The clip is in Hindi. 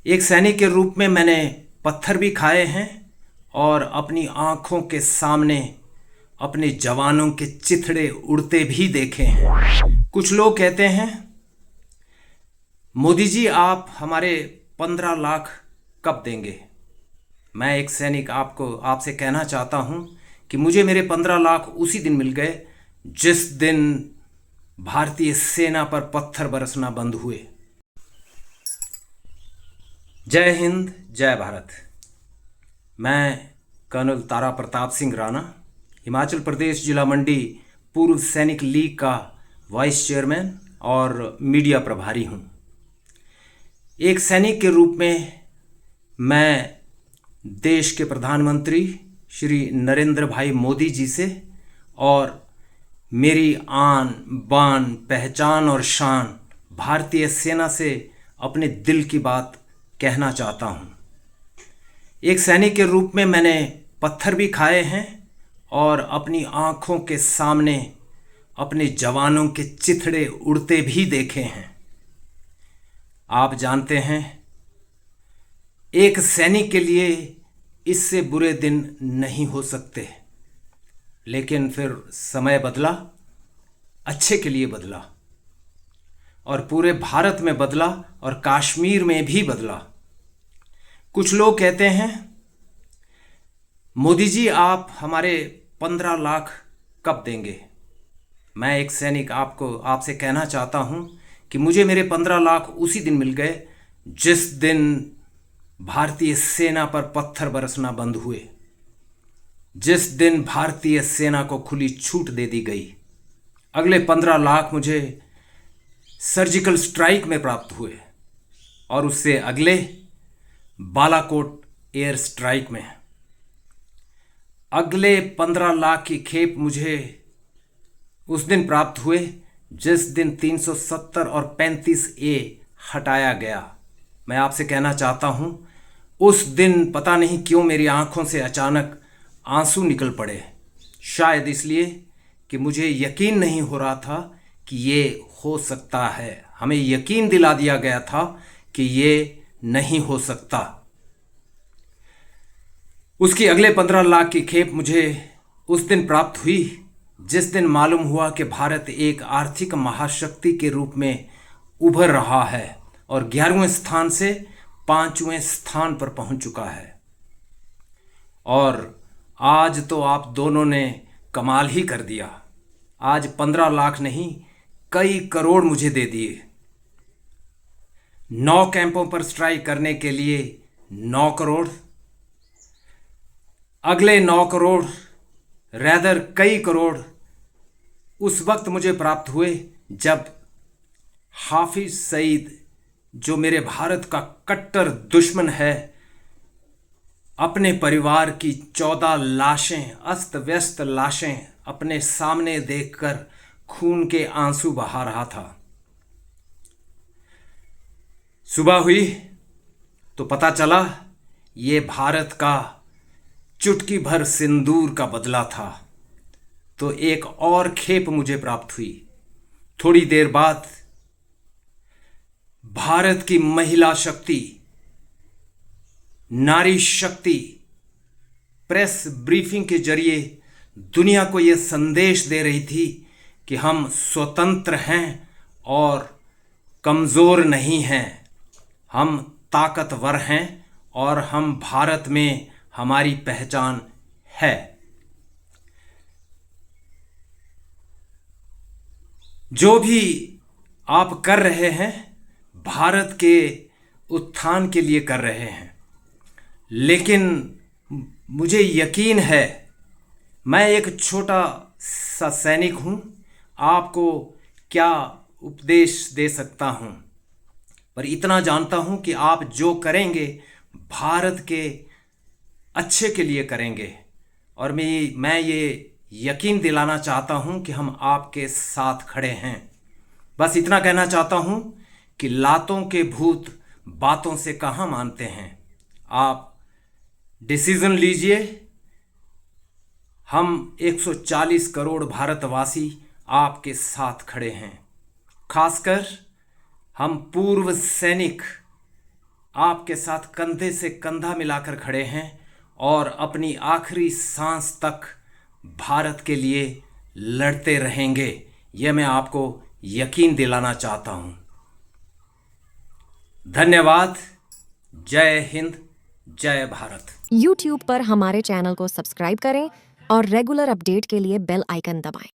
एक सैनिक के रूप में मैंने पत्थर भी खाए हैं और अपनी आंखों के सामने अपने जवानों के चिथड़े उड़ते भी देखे हैं। कुछ लोग कहते हैं, मोदी जी आप हमारे 15 लाख कब देंगे। मैं एक सैनिक आपसे कहना चाहता हूं कि मुझे मेरे 15 लाख उसी दिन मिल गए जिस दिन भारतीय सेना पर पत्थर बरसना बंद हुए। जय हिंद, जय भारत। मैं कर्नल तारा प्रताप सिंह राणा, हिमाचल प्रदेश जिला मंडी पूर्व सैनिक लीग का वाइस चेयरमैन और मीडिया प्रभारी हूं। एक सैनिक के रूप में मैं देश के प्रधानमंत्री श्री नरेंद्र भाई मोदी जी से और मेरी आन बान पहचान और शान भारतीय सेना से अपने दिल की बात कहना चाहता हूँ। एक सैनिक के रूप में मैंने पत्थर भी खाए हैं और अपनी आँखों के सामने अपने जवानों के चिथड़े उड़ते भी देखे हैं। आप जानते हैं, एक सैनिक के लिए इससे बुरे दिन नहीं हो सकते, लेकिन फिर समय बदला, अच्छे के लिए बदला और पूरे भारत में बदला और कश्मीर में भी बदला। कुछ लोग कहते हैं, मोदी जी आप हमारे 15 लाख कब देंगे। मैं एक सैनिक आपसे कहना चाहता हूं कि मुझे मेरे 15 लाख उसी दिन मिल गए जिस दिन भारतीय सेना पर पत्थर बरसना बंद हुए, जिस दिन भारतीय सेना को खुली छूट दे दी गई। अगले 15 लाख मुझे सर्जिकल स्ट्राइक में प्राप्त हुए और उससे अगले बालाकोट एयर स्ट्राइक में। अगले 15 लाख की खेप मुझे उस दिन प्राप्त हुए जिस दिन 370 और 35A हटाया गया। मैं आपसे कहना चाहता हूं, उस दिन पता नहीं क्यों मेरी आंखों से अचानक आंसू निकल पड़े। शायद इसलिए कि मुझे यकीन नहीं हो रहा था कि ये हो सकता है। हमें यकीन दिला दिया गया था कि ये नहीं हो सकता। उसकी अगले 15 लाख की खेप मुझे उस दिन प्राप्त हुई जिस दिन मालूम हुआ कि भारत एक आर्थिक महाशक्ति के रूप में उभर रहा है और 11वें स्थान से 5वें स्थान पर पहुंच चुका है। और आज तो आप दोनों ने कमाल ही कर दिया। आज 15 लाख नहीं, कई करोड़ मुझे दे दिए। 9 कैंपों पर स्ट्राइक करने के लिए 9 करोड़, अगले 9 करोड़, रैदर कई करोड़ उस वक्त मुझे प्राप्त हुए जब हाफिज सईद, जो मेरे भारत का कट्टर दुश्मन है, अपने परिवार की 14 लाशें, अस्त व्यस्त लाशें अपने सामने देखकर खून के आंसू बहा रहा था। सुबह हुई तो पता चला ये भारत का चुटकी भर सिंदूर का बदला था। तो एक और खेप मुझे प्राप्त हुई। थोड़ी देर बाद भारत की महिला शक्ति, नारी शक्ति प्रेस ब्रीफिंग के जरिए दुनिया को यह संदेश दे रही थी कि हम स्वतंत्र हैं और कमज़ोर नहीं हैं, हम ताकतवर हैं और हम भारत में हमारी पहचान है। जो भी आप कर रहे हैं भारत के उत्थान के लिए कर रहे हैं, लेकिन मुझे यकीन है, मैं एक छोटा सा सैनिक हूं, आपको क्या उपदेश दे सकता हूं, पर इतना जानता हूं कि आप जो करेंगे भारत के अच्छे के लिए करेंगे। और मैं ये यकीन दिलाना चाहता हूं कि हम आपके साथ खड़े हैं। बस इतना कहना चाहता हूं कि लातों के भूत बातों से कहाँ मानते हैं। आप डिसीजन लीजिए। हम 140 करोड़ भारतवासी आपके साथ खड़े हैं। खासकर हम पूर्व सैनिक आपके साथ कंधे से कंधा मिलाकर खड़े हैं और अपनी आखिरी सांस तक भारत के लिए लड़ते रहेंगे। यह मैं आपको यकीन दिलाना चाहता हूं। धन्यवाद। जय हिंद, जय भारत। YouTube पर हमारे चैनल को सब्सक्राइब करें और रेगुलर अपडेट के लिए बेल आइकन दबाएं।